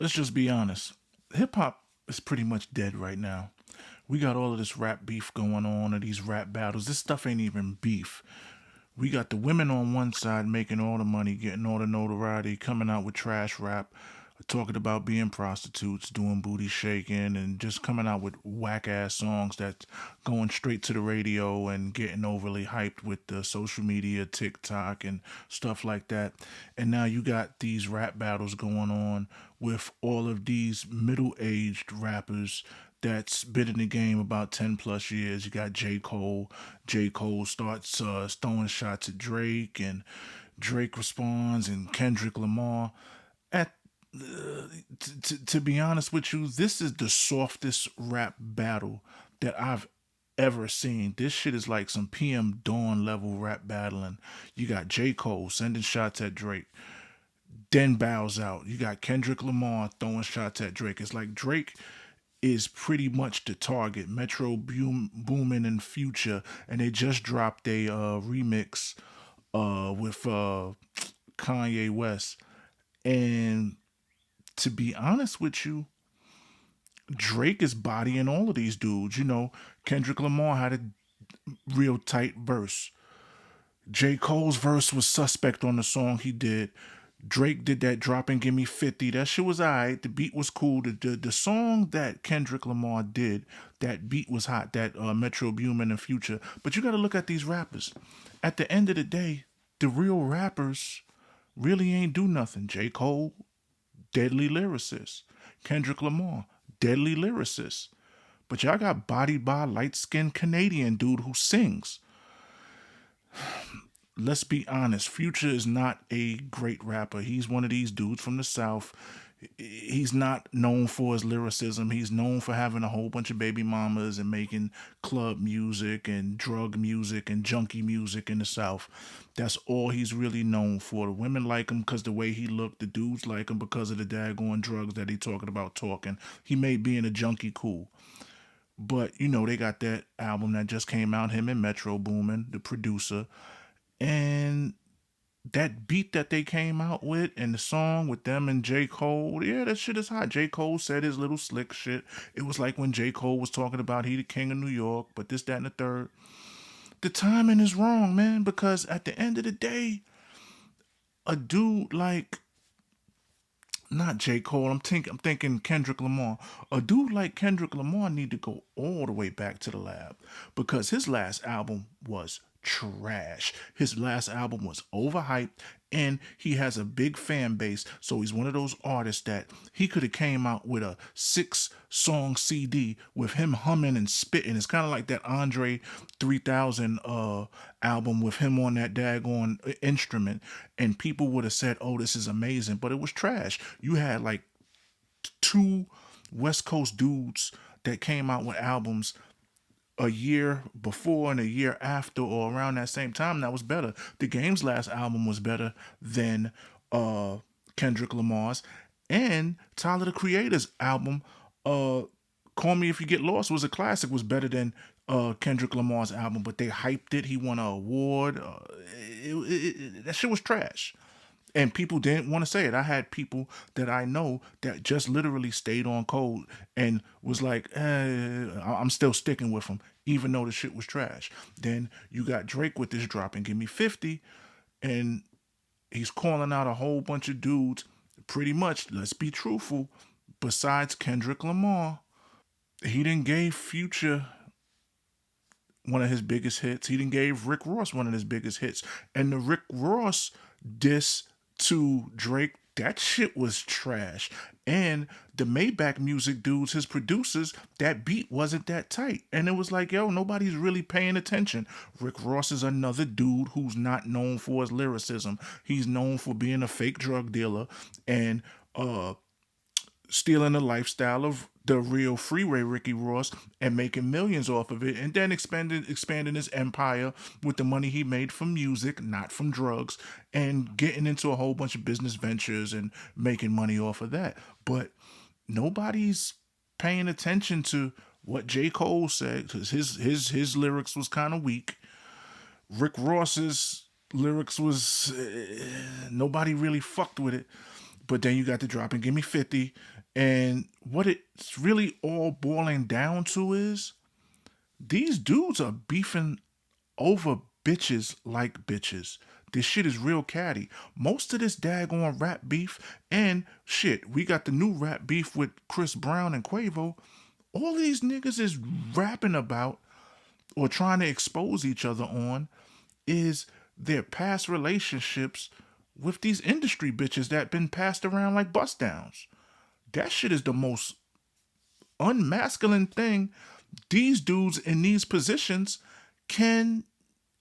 let's just be honest. Hip hop is pretty much dead right now. We got all of this rap beef going on, and these rap battles. This stuff ain't even beef. We got the women on one side making all the money, getting all the notoriety, coming out with trash rap, talking about being prostitutes, doing booty shaking, and just coming out with whack ass songs that's going straight to the radio and getting overly hyped with the social media, TikTok, and stuff like that. And now you got these rap battles going on with all of these middle aged rappers that's been in the game about 10 plus years. You got J. Cole. J. Cole starts throwing shots at Drake, and Drake responds, and Kendrick Lamar. At to be honest with you, this is the softest rap battle that I've ever seen. This shit is like some PM Dawn level rap battling. You got J. Cole sending shots at Drake, then bows out. You got Kendrick Lamar throwing shots at Drake. It's like Drake is pretty much the target. Metro Boomin and Future, and they just dropped a remix with Kanye West. And to be honest with you, Drake is bodying all of these dudes. You know, Kendrick Lamar had a real tight verse. J. Cole's verse was suspect on the song he did. Drake did that drop and give me 50. That shit was alright. The beat was cool. The song that Kendrick Lamar did, that beat was hot. That Metro Boomin and Future. But you got to look at these rappers. At the end of the day, the real rappers really ain't do nothing. J. Cole, deadly lyricist. Kendrick Lamar, deadly lyricist. But y'all got bodied by a light skinned Canadian dude who sings. Let's be honest, Future is not a great rapper. He's one of these dudes from the South. He's not known for his lyricism. He's known for having a whole bunch of baby mamas and making club music and drug music and junkie music in the South. That's all he's really known for. The women like him because the way he looked. The dudes like him because of the daggone drugs that he talking about talking. He made being a junkie cool. But you know they got that album that just came out. Him and Metro Boomin, the producer, and that beat that they came out with and the song with them and J. Cole, yeah, that shit is hot. J. Cole said his little slick shit. It was like when J. Cole was talking about he the king of New York, but this, that, and the third. The timing is wrong, man, because at the end of the day, a dude like not J. Cole, I'm thinking Kendrick Lamar. A dude like Kendrick Lamar need to go all the way back to the lab because his last album was trash. His last album was overhyped and he has a big fan base. So he's one of those artists that he could have came out with a 6 song CD with him humming and spitting. It's kind of like that Andre 3000 album with him on that daggone instrument, and people would have said, "Oh, this is amazing," but it was trash. You had like two West Coast dudes that came out with albums a year before and a year after or around that same time that was better. The Game's last album was better than Kendrick Lamar's, and Tyler the Creator's album, uh Call Me If You Get Lost, was a classic, was better than Kendrick Lamar's album, but they hyped it. He won an award. That shit was trash. And people didn't want to say it. I had people that I know that just literally stayed on code and was like, I'm still sticking with him, even though the shit was trash. Then you got Drake with this drop and give me 50, and he's calling out a whole bunch of dudes. Pretty much, let's be truthful, besides Kendrick Lamar, he didn't gave Future one of his biggest hits. He didn't gave Rick Ross one of his biggest hits. And the Rick Ross diss to Drake, that shit was trash. And the Maybach music dudes, his producers, that beat wasn't that tight. And it was like, yo, nobody's really paying attention. Rick Ross is another dude who's not known for his lyricism. He's known for being a fake drug dealer and stealing the lifestyle of the real freeway Ricky Ross and making millions off of it, and then expanding his empire with the money he made from music, not from drugs, and getting into a whole bunch of business ventures and making money off of that. But nobody's paying attention to what J. Cole said because his lyrics was kind of weak. Rick Ross's lyrics was nobody really fucked with it. But then you got the drop and give me 50. And what it's really all boiling down to is these dudes are beefing over bitches like bitches. This shit is real catty. Most of this daggone rap beef, and shit, we got the new rap beef with Chris Brown and Quavo. All these niggas is rapping about or trying to expose each other on is their past relationships with these industry bitches that been passed around like bust downs. That shit is the most unmasculine thing these dudes in these positions can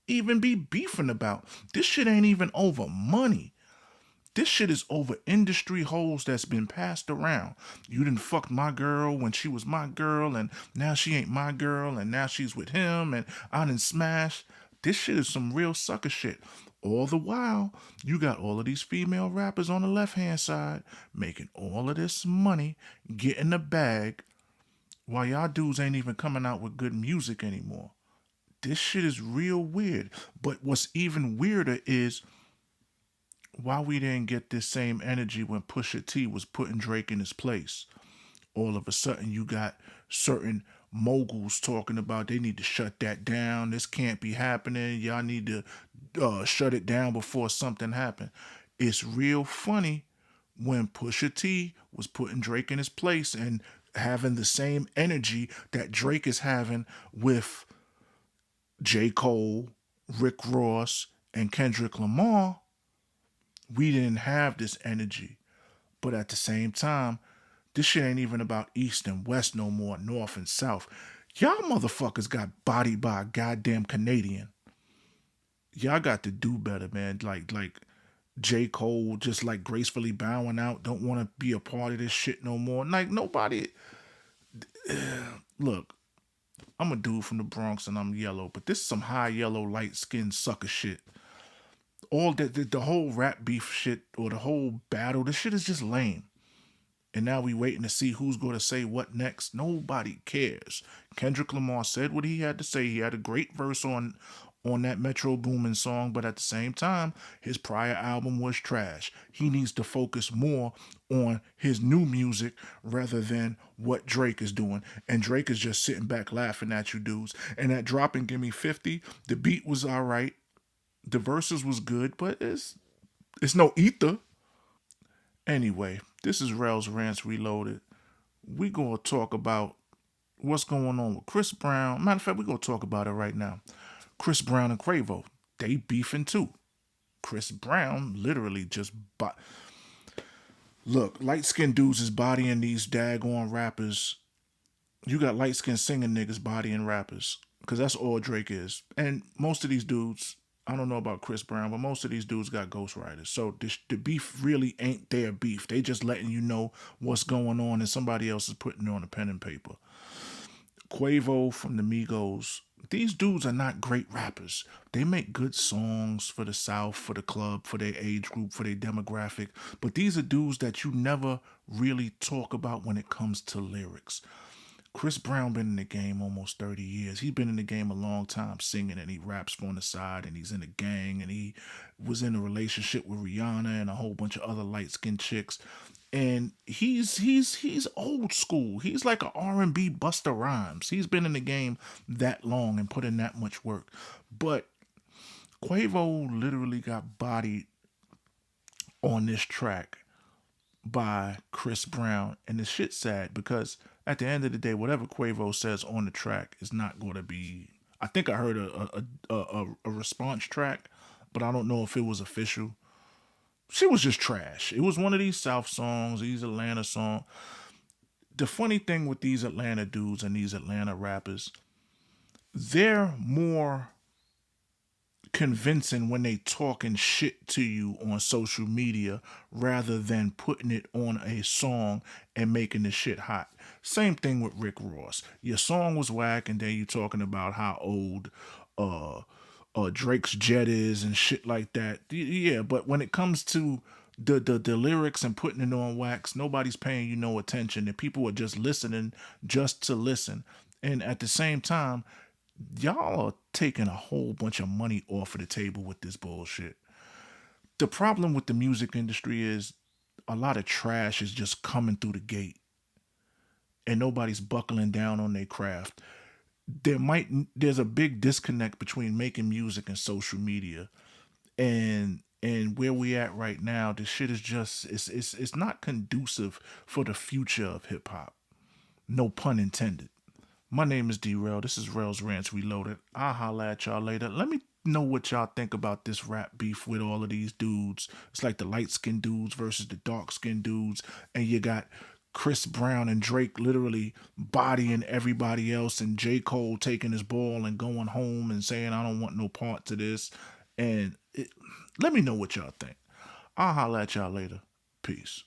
even be beefing about. This shit ain't even over money. This shit is over industry holes that's been passed around. You done fucked my girl when she was my girl, and now she ain't my girl, and now she's with him, and I done smashed. This shit is some real sucker shit. All the while, you got all of these female rappers on the left hand side making all of this money, getting the bag, while y'all dudes ain't even coming out with good music anymore. This shit is real weird. But what's even weirder is why we didn't get this same energy when Pusha T was putting Drake in his place. All of a sudden, you got certain moguls talking about they need to shut that down. This can't be happening. Y'all need to shut it down before something happens. It's real funny when Pusha T was putting Drake in his place and having the same energy that Drake is having with J.Cole, Rick Ross, and Kendrick Lamar. We didn't have this energy. But at the same time, this shit ain't even about East and West no more, North and South. Y'all motherfuckers got bodied by a goddamn Canadian. Y'all got to do better, man. Like J. Cole just like gracefully bowing out, don't want to be a part of this shit no more. Like nobody look, I'm a dude from the Bronx and I'm yellow, but this is some high yellow, light skinned sucker shit. All the whole rap beef shit or the whole battle, this shit is just lame. And now we waiting to see who's going to say what next. Nobody cares. Kendrick Lamar said what he had to say. He had a great verse on that Metro Boomin song, but at the same time, his prior album was trash. He needs to focus more on his new music rather than what Drake is doing. And Drake is just sitting back laughing at you dudes. And that drop and Give Me 50, the beat was all right. The verses was good, but it's no ether. Anyway, this is Rel's Rants Reloaded. We gonna talk about what's going on with Chris Brown. Matter of fact, we gonna talk about it right now. Chris Brown and Quavo, they beefing too. Chris Brown literally just look, light skinned dudes is bodying these daggone rappers. You got light skinned singing niggas bodying rappers. Cause that's all Drake is. And most of these dudes, I don't know about Chris Brown, but most of these dudes got ghostwriters. So the beef really ain't their beef. They just letting you know what's going on and somebody else is putting it on a pen and paper. Quavo from the Migos. These dudes are not great rappers. They make good songs for the South, for the club, for their age group, for their demographic. But these are dudes that you never really talk about when it comes to lyrics. Chris Brown been in the game almost 30 years. He's been in the game a long time singing and he raps on the side and he's in a gang and he was in a relationship with Rihanna and a whole bunch of other light-skinned chicks. And he's old school. He's like a R&B Busta Rhymes. He's been in the game that long and put in that much work. But Quavo literally got bodied on this track by Chris Brown. And the shit's sad because at the end of the day, whatever Quavo says on the track is not going to be. I think I heard a response track, but I don't know if it was official. Shit was just trash. It was one of these South songs, these Atlanta songs. The funny thing with these Atlanta dudes and these Atlanta rappers, they're more convincing when they talking shit to you on social media rather than putting it on a song and making the shit hot. Same thing with Rick Ross. Your song was whack and then you talking about how old Drake's jet is and shit like that. Yeah, but when it comes to the lyrics and putting it on wax, nobody's paying you no attention and people are just listening just to listen. And at the same time, y'all are taking a whole bunch of money off of the table with this bullshit. The problem with the music industry is a lot of trash is just coming through the gate, and nobody's buckling down on their craft. There's a big disconnect between making music and social media, and where we at right now. This shit is just it's not conducive for the future of hip hop. No pun intended. My name is D-Rail. This is Rail's Rants Reloaded. I'll holla at y'all later. Let me know what y'all think about this rap beef with all of these dudes. It's like the light skinned dudes versus the dark skinned dudes. And you got Chris Brown and Drake literally bodying everybody else, and J. Cole taking his ball and going home and saying, I don't want no part to this. And let me know what y'all think. I'll holla at y'all later. Peace.